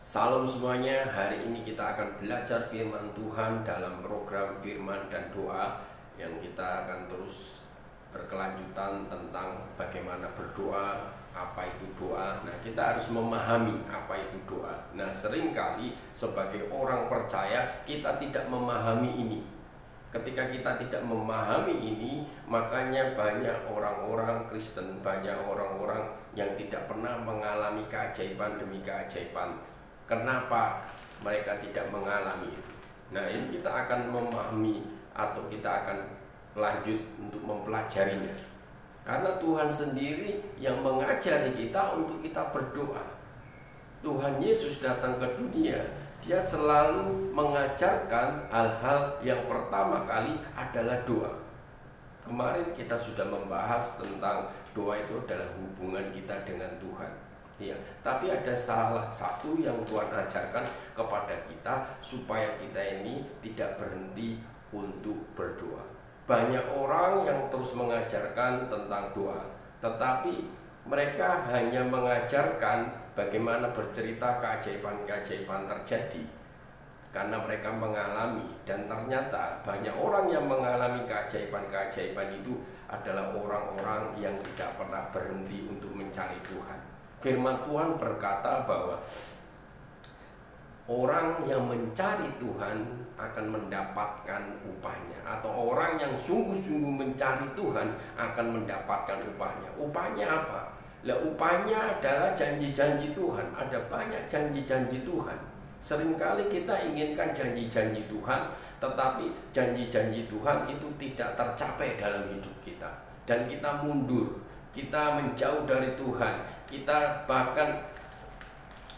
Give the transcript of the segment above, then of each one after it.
Salam semuanya, hari ini kita akan belajar firman Tuhan dalam program firman dan doa yang kita akan terus berkelanjutan tentang bagaimana berdoa, apa itu doa. Nah, kita harus memahami apa itu doa. Nah, seringkali sebagai orang percaya kita tidak memahami ini. Ketika kita tidak memahami ini, makanya banyak orang-orang Kristen, banyak orang-orang yang tidak pernah mengalami keajaiban demi keajaiban. Kenapa mereka tidak mengalami itu? Nah, ini kita akan memahami atau kita akan lanjut untuk mempelajarinya. Karena Tuhan sendiri yang mengajari kita untuk kita berdoa. Tuhan Yesus datang ke dunia, Dia selalu mengajarkan hal-hal yang pertama kali adalah doa. Kemarin kita sudah membahas tentang doa itu adalah hubungan kita dengan Tuhan. Ya, tapi ada salah satu yang Tuhan ajarkan kepada kita supaya kita ini tidak berhenti untuk berdoa. Banyak orang yang terus mengajarkan tentang doa, tetapi mereka hanya mengajarkan bagaimana bercerita keajaiban-keajaiban terjadi karena mereka mengalami, dan ternyata banyak orang yang mengalami keajaiban-keajaiban itu adalah orang-orang yang tidak pernah berhenti untuk mencari Tuhan. Firman Tuhan berkata bahwa orang yang mencari Tuhan akan mendapatkan upahnya, atau orang yang sungguh-sungguh mencari Tuhan akan mendapatkan upahnya. Upahnya apa? Lah, upahnya adalah janji-janji Tuhan. Ada banyak janji-janji Tuhan. Seringkali kita inginkan janji-janji Tuhan, tetapi janji-janji Tuhan itu tidak tercapai dalam hidup kita, dan kita mundur, kita menjauh dari Tuhan. Kita bahkan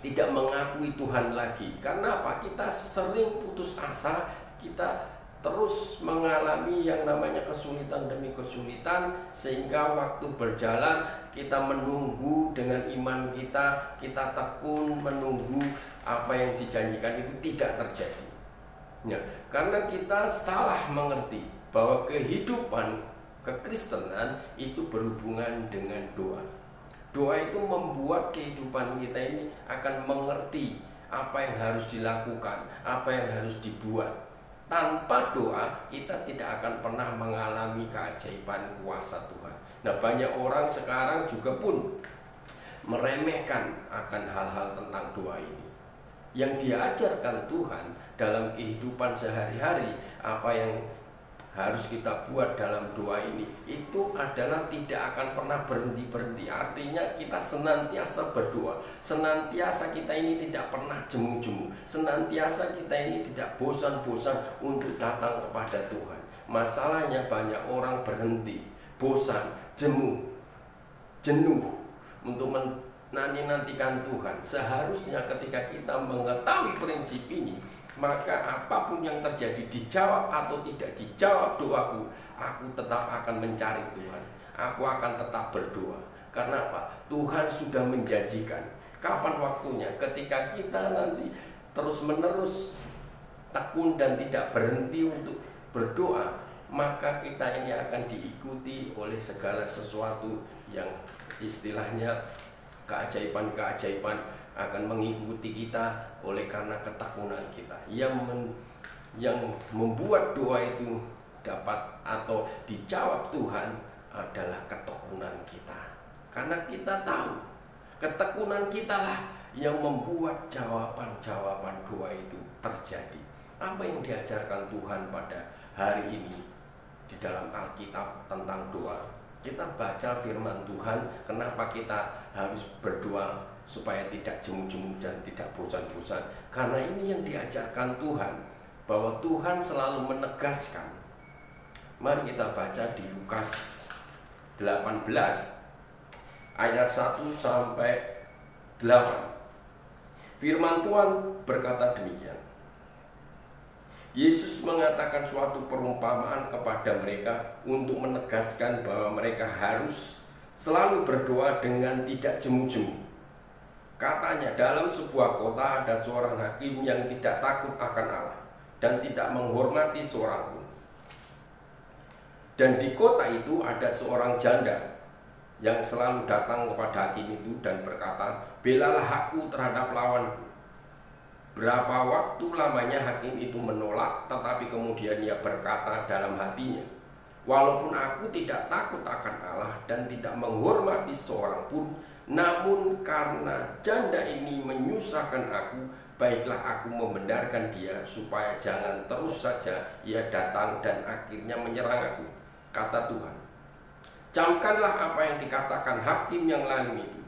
tidak mengakui Tuhan lagi. Karena apa? Kita sering putus asa, kita terus mengalami yang namanya kesulitan demi kesulitan, sehingga waktu berjalan kita menunggu dengan iman kita, kita tekun menunggu apa yang dijanjikan itu tidak terjadi. Ya, karena kita salah mengerti bahwa kehidupan kekristenan itu berhubungan dengan doa. Doa itu membuat kehidupan kita ini akan mengerti apa yang harus dilakukan, apa yang harus dibuat. Tanpa doa kita tidak akan pernah mengalami keajaiban kuasa Tuhan. Nah, banyak orang sekarang juga pun meremehkan akan hal-hal tentang doa ini. Yang diajarkan Tuhan dalam kehidupan sehari-hari, apa yang harus kita buat dalam doa ini, itu adalah tidak akan pernah berhenti-berhenti. Artinya kita senantiasa berdoa, senantiasa kita ini tidak pernah jemu-jemu, senantiasa kita ini tidak bosan-bosan untuk datang kepada Tuhan. Masalahnya banyak orang berhenti, bosan, jenuh untuk menanti-nantikan Tuhan. Seharusnya ketika kita mengetahui prinsip ini, maka apapun yang terjadi, dijawab atau tidak dijawab doaku, aku tetap akan mencari Tuhan. Aku akan tetap berdoa. Karena apa? Tuhan sudah menjanjikan. Kapan waktunya? Ketika kita nanti terus-menerus tekun dan tidak berhenti untuk berdoa, maka kita ini akan diikuti oleh segala sesuatu yang istilahnya keajaiban-keajaiban akan mengikuti kita oleh karena ketekunan kita. Yang membuat doa itu dapat atau dijawab Tuhan adalah ketekunan kita. Karena kita tahu ketekunan kita lah yang membuat jawaban-jawaban doa itu terjadi. Apa yang diajarkan Tuhan pada hari ini di dalam Alkitab tentang doa? Kita baca firman Tuhan, kenapa kita harus berdoa supaya tidak jemu-jemu dan tidak bosan-bosan. Karena ini yang diajarkan Tuhan, bahwa Tuhan selalu menegaskan. Mari kita baca di Lukas 18 ayat 1 sampai 8. Firman Tuhan berkata demikian. Yesus mengatakan suatu perumpamaan kepada mereka untuk menegaskan bahwa mereka harus selalu berdoa dengan tidak jemu-jemu. Katanya, dalam sebuah kota ada seorang hakim yang tidak takut akan Allah dan tidak menghormati seorang pun. Dan di kota itu ada seorang janda yang selalu datang kepada hakim itu dan berkata, "Belalah aku terhadap lawanku." Berapa waktu lamanya hakim itu menolak, tetapi kemudian ia berkata dalam hatinya, walaupun aku tidak takut akan Allah dan tidak menghormati seorang pun, namun karena janda ini menyusahkan aku, baiklah aku membenarkan dia, supaya jangan terus saja ia datang dan akhirnya menyerang aku. Kata Tuhan, camkanlah apa yang dikatakan hakim yang lalim itu.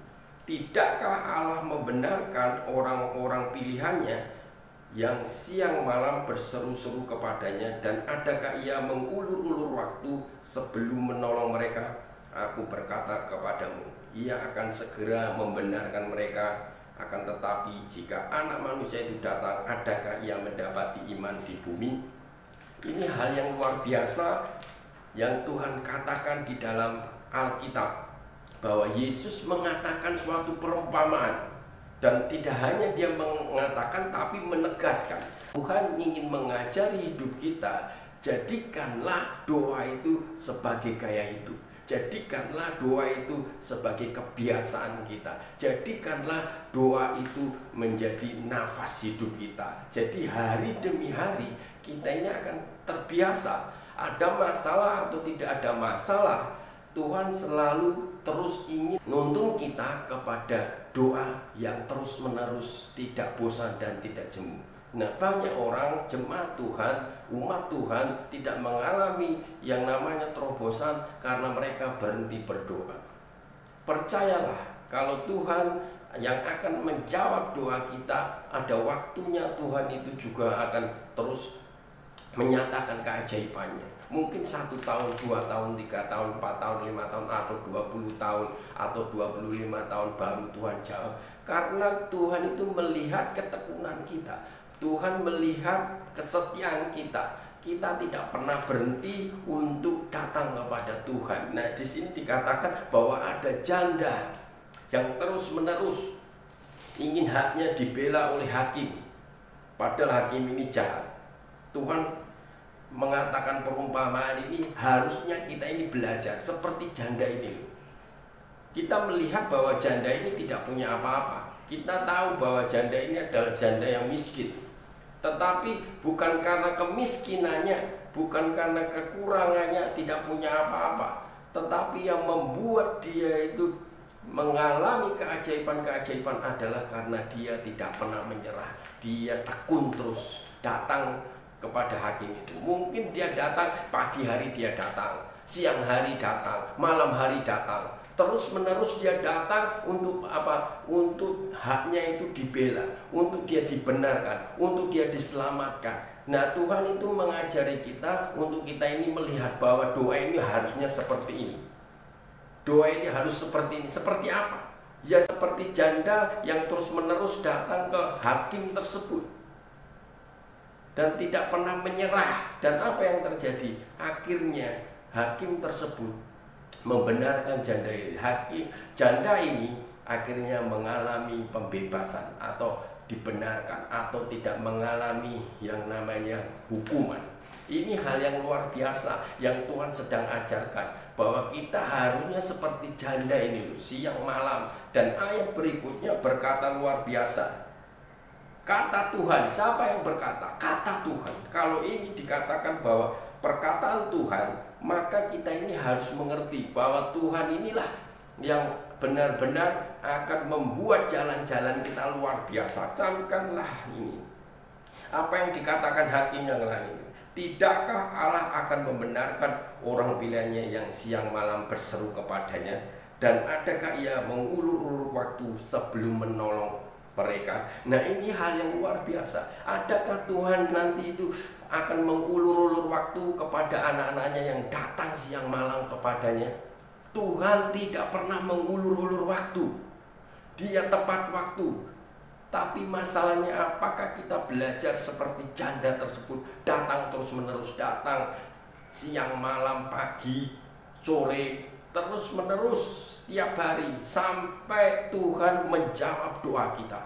Tidakkah Allah membenarkan orang-orang pilihannya yang siang malam berseru-seru kepadanya, dan adakah ia mengulur-ulur waktu sebelum menolong mereka? Aku berkata kepadamu, ia akan segera membenarkan mereka. Akan tetapi jika Anak Manusia itu datang, adakah ia mendapati iman di bumi? Ini hal yang luar biasa yang Tuhan katakan di dalam Alkitab, bahwa Yesus mengatakan suatu perumpamaan, dan tidak hanya dia mengatakan tapi menegaskan. Tuhan ingin mengajari hidup kita, jadikanlah doa itu sebagai gaya hidup. Jadikanlah doa itu sebagai kebiasaan kita. Jadikanlah doa itu menjadi nafas hidup kita. Jadi hari demi hari kita ini akan terbiasa. Ada masalah atau tidak ada masalah, Tuhan selalu terus ingin nuntun kita kepada doa yang terus menerus, tidak bosan dan tidak jemu. Nah, banyak orang, jemaat Tuhan, umat Tuhan tidak mengalami yang namanya terobosan karena mereka berhenti berdoa. Percayalah, kalau Tuhan yang akan menjawab doa kita, ada waktunya Tuhan itu juga akan terus menyatakan keajaibannya. Mungkin 1 tahun, 2 tahun, 3 tahun, 4 tahun, 5 tahun, atau 20 tahun, atau 25 tahun baru Tuhan jawab. Karena Tuhan itu melihat ketekunan kita, Tuhan melihat kesetiaan kita. Kita tidak pernah berhenti untuk datang kepada Tuhan. Nah, di sini dikatakan bahwa ada janda yang terus-menerus ingin haknya dibela oleh hakim, padahal hakim ini jahat. Tuhan mengatakan perumpamaan ini, harusnya kita ini belajar seperti janda ini. Kita melihat bahwa janda ini tidak punya apa-apa. Kita tahu bahwa janda ini adalah janda yang miskin. Tetapi bukan karena kemiskinannya, bukan karena kekurangannya tidak punya apa-apa, tetapi yang membuat dia itu mengalami keajaiban-keajaiban adalah karena dia tidak pernah menyerah. Dia tekun terus datang kepada hakim itu. Mungkin dia datang pagi hari, dia datang siang hari, datang malam hari, datang terus menerus. Dia datang untuk apa? Untuk haknya itu dibela, untuk dia dibenarkan, untuk dia diselamatkan. Nah, Tuhan itu mengajari kita untuk kita ini melihat bahwa doa ini harusnya seperti ini. Doa ini harus seperti ini. Seperti apa? Ya seperti janda yang terus menerus datang ke hakim tersebut dan tidak pernah menyerah. Dan apa yang terjadi? Akhirnya hakim tersebut membenarkan janda ini. Janda ini akhirnya mengalami pembebasan atau dibenarkan, atau tidak mengalami yang namanya hukuman. Ini hal yang luar biasa yang Tuhan sedang ajarkan, bahwa kita harusnya seperti janda ini loh, siang malam. Dan ayat berikutnya berkata luar biasa. Kata Tuhan, siapa yang berkata? Kata Tuhan. Kalau ini dikatakan bahwa perkataan Tuhan, maka kita ini harus mengerti bahwa Tuhan inilah yang benar-benar akan membuat jalan-jalan kita luar biasa. Camkanlah ini apa yang dikatakan hakim yang lain. Tidakkah Allah akan membenarkan orang pilihannya yang siang malam berseru kepadanya, dan adakah ia mengulur-ulur waktu sebelum menolong mereka? Nah, ini hal yang luar biasa. Adakah Tuhan nanti itu akan mengulur-ulur waktu kepada anak-anaknya yang datang siang malam kepadanya? Tuhan tidak pernah mengulur-ulur waktu. Dia tepat waktu. Tapi masalahnya, apakah kita belajar seperti janda tersebut, datang terus menerus, datang siang malam, pagi, sore, terus menerus tiap hari sampai Tuhan menjawab doa kita?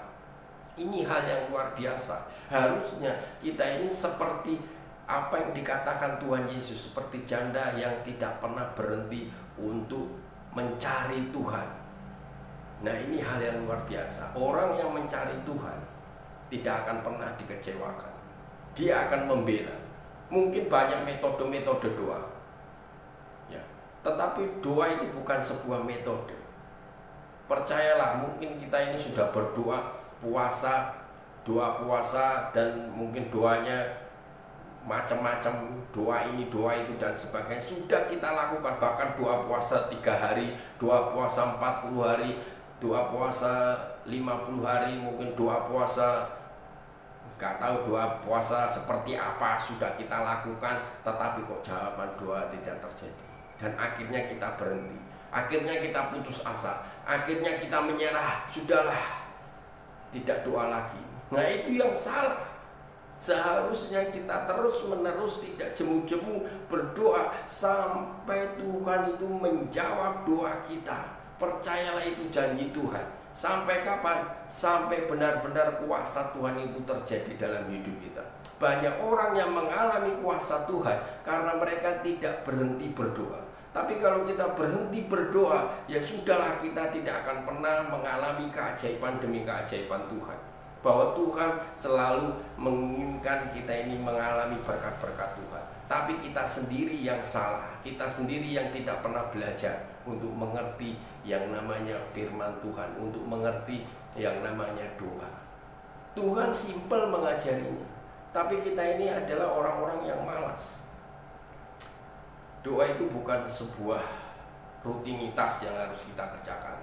Ini hal yang luar biasa. Harusnya kita ini seperti apa yang dikatakan Tuhan Yesus, seperti janda yang tidak pernah berhenti untuk mencari Tuhan. Nah, ini hal yang luar biasa. Orang yang mencari Tuhan tidak akan pernah dikecewakan. Dia akan membela. Mungkin banyak metode-metode doa, ya, tetapi doa itu bukan sebuah metode. Percayalah, mungkin kita ini sudah berdoa puasa, doa puasa, dan mungkin doanya macam-macam, doa ini, doa itu, dan sebagainya sudah kita lakukan. Bahkan doa puasa 3 hari, doa puasa 40 hari, doa puasa 50 hari, mungkin doa puasa nggak tahu doa puasa seperti apa sudah kita lakukan, tetapi kok jawaban doa tidak terjadi. Dan akhirnya kita berhenti, akhirnya kita putus asa, akhirnya kita menyerah, sudahlah, tidak doa lagi. Nah, itu yang salah. Seharusnya kita terus menerus tidak jemu-jemu berdoa sampai Tuhan itu menjawab doa kita. Percayalah, itu janji Tuhan. Sampai kapan? Sampai benar-benar kuasa Tuhan itu terjadi dalam hidup kita. Banyak orang yang mengalami kuasa Tuhan karena mereka tidak berhenti berdoa. Tapi kalau kita berhenti berdoa, ya sudahlah, kita tidak akan pernah mengalami keajaiban demi keajaiban Tuhan. Bahwa Tuhan selalu menginginkan kita ini mengalami berkat-berkat Tuhan. Tapi kita sendiri yang salah, kita sendiri yang tidak pernah belajar untuk mengerti yang namanya firman Tuhan, untuk mengerti yang namanya doa. Tuhan simpel mengajarinya, tapi kita ini adalah orang-orang yang malas. Doa itu bukan sebuah rutinitas yang harus kita kerjakan,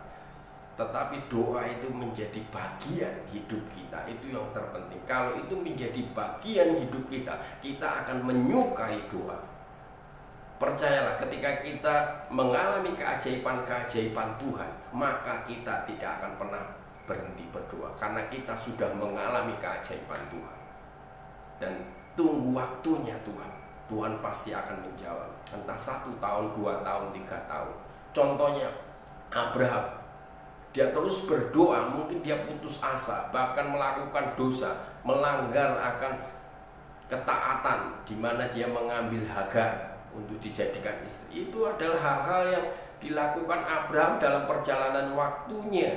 tetapi doa itu menjadi bagian hidup kita. Itu yang terpenting. Kalau itu menjadi bagian hidup kita, kita akan menyukai doa. Percayalah, ketika kita mengalami keajaiban-keajaiban Tuhan, maka kita tidak akan pernah berhenti berdoa, karena kita sudah mengalami keajaiban Tuhan. Dan tunggu waktunya Tuhan, Tuhan pasti akan menjawab. Entah 1 tahun, 2 tahun, 3 tahun. Contohnya Abraham, dia terus berdoa, mungkin dia putus asa, bahkan melakukan dosa, melanggar akan ketaatan, di mana dia mengambil Hagar untuk dijadikan istri. Itu adalah hal-hal yang dilakukan Abraham dalam perjalanan waktunya.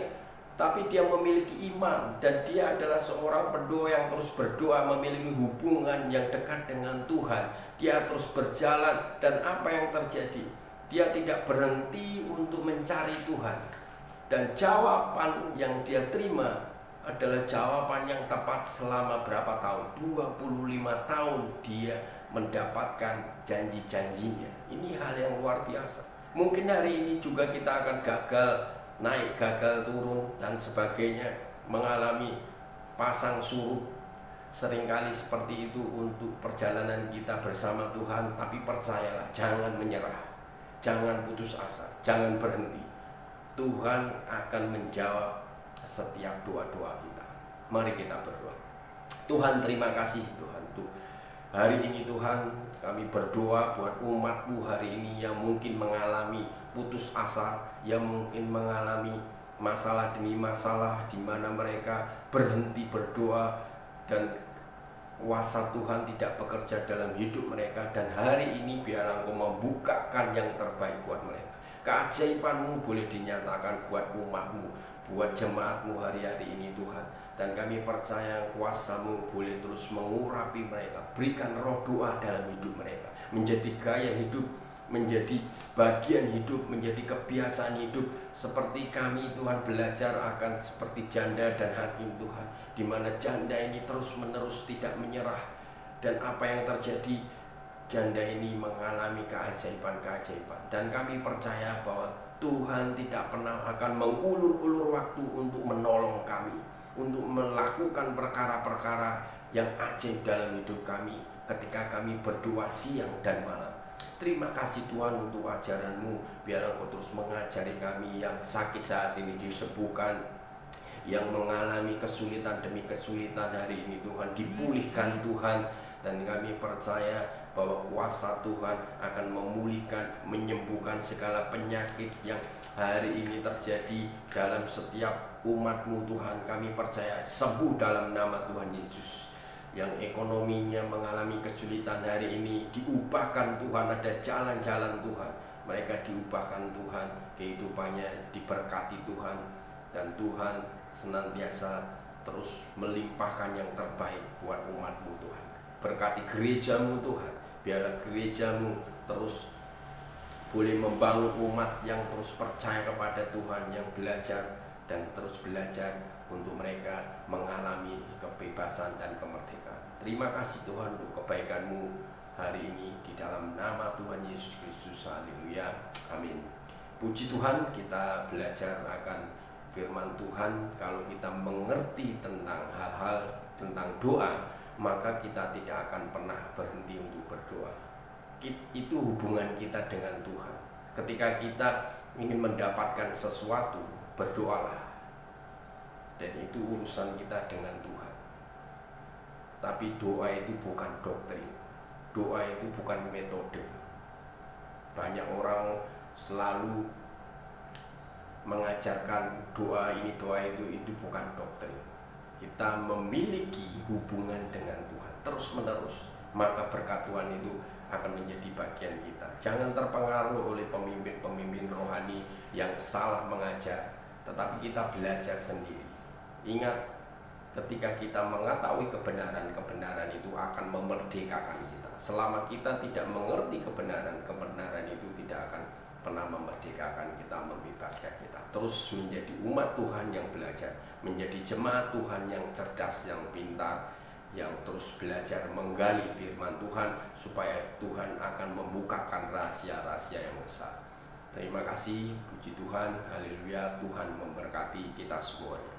Tapi dia memiliki iman, dan dia adalah seorang pendoa yang terus berdoa, memiliki hubungan yang dekat dengan Tuhan. Dia terus berjalan, dan apa yang terjadi? Dia tidak berhenti untuk mencari Tuhan. Dan jawaban yang dia terima adalah jawaban yang tepat selama berapa tahun? 25 tahun dia mendapatkan janji-janjinya. Ini hal yang luar biasa. Mungkin hari ini juga kita akan gagal naik, gagal turun, dan sebagainya, mengalami pasang surut. Seringkali seperti itu untuk perjalanan kita bersama Tuhan. Tapi percayalah, jangan menyerah, jangan putus asa, jangan berhenti. Tuhan akan menjawab setiap doa-doa kita. Mari kita berdoa. Tuhan, terima kasih Tuhan, tuh hari ini Tuhan, kami berdoa buat umat-Mu hari ini yang mungkin mengalami putus asa, yang mungkin mengalami masalah demi masalah, di mana mereka berhenti berdoa dan kuasa Tuhan tidak bekerja dalam hidup mereka. Dan hari ini biar Engkau membukakan yang terbaik buat mereka. Keajaiban-Mu boleh dinyatakan buat umat-Mu, buat jemaat-Mu hari-hari ini Tuhan. Dan kami percaya kuasa-Mu boleh terus mengurapi mereka. Berikan roh doa dalam hidup mereka, menjadi gaya hidup, menjadi bagian hidup, menjadi kebiasaan hidup. Seperti kami Tuhan belajar akan seperti janda dan hakim Tuhan, di mana janda ini terus menerus tidak menyerah. Dan apa yang terjadi? Janda ini mengalami keajaiban-keajaiban. Dan kami percaya bahwa Tuhan tidak pernah akan mengulur-ulur waktu untuk menolong kami, untuk melakukan perkara-perkara yang ajaib dalam hidup kami ketika kami berdoa siang dan malam. Terima kasih Tuhan untuk ajaran-Mu. Biar Engkau terus mengajari kami yang sakit saat ini disembuhkan, yang mengalami kesulitan demi kesulitan hari ini Tuhan dipulihkan Tuhan. Dan kami percaya bahwa kuasa Tuhan akan memulihkan, menyembuhkan segala penyakit yang hari ini terjadi dalam setiap umat-Mu Tuhan. Kami percaya sembuh dalam nama Tuhan Yesus. Yang ekonominya mengalami kesulitan hari ini diubahkan Tuhan, ada jalan-jalan Tuhan. Mereka diubahkan Tuhan, kehidupannya diberkati Tuhan. Dan Tuhan senantiasa terus melimpahkan yang terbaik buat umat-Mu Tuhan. Berkati gereja-Mu Tuhan, biarlah gereja-Mu terus boleh membangun umat yang terus percaya kepada Tuhan, yang belajar dan terus belajar untuk mereka mengalami kebebasan dan kemerdekaan. Terima kasih Tuhan untuk kebaikan-Mu hari ini di dalam nama Tuhan Yesus Kristus. Haleluya. Amin. Puji Tuhan, kita belajar akan firman Tuhan. Kalau kita mengerti tentang hal-hal tentang doa, maka kita tidak akan pernah berhenti untuk berdoa. Itu hubungan kita dengan Tuhan. Ketika kita ingin mendapatkan sesuatu, berdoalah. Dan itu urusan kita dengan Tuhan. Tapi doa itu bukan doktrin. Doa itu bukan metode. Banyak orang selalu mengajarkan doa ini, doa itu bukan doktrin. Kita memiliki hubungan dengan Tuhan terus menerus, maka berkat Tuhan itu akan menjadi bagian kita. Jangan terpengaruh oleh pemimpin-pemimpin rohani yang salah mengajar, tetapi kita belajar sendiri. Ingat, ketika kita mengetahui kebenaran itu akan memerdekakan kita. Selama kita tidak mengerti kebenaran itu tidak akan pernah memerdekakan kita, membebaskan kita. Terus menjadi umat Tuhan yang belajar, menjadi jemaat Tuhan yang cerdas, yang pintar, yang terus belajar menggali firman Tuhan, supaya Tuhan akan membukakan rahasia-rahasia yang besar. Terima kasih, puji Tuhan, haleluya. Tuhan memberkati kita semuanya.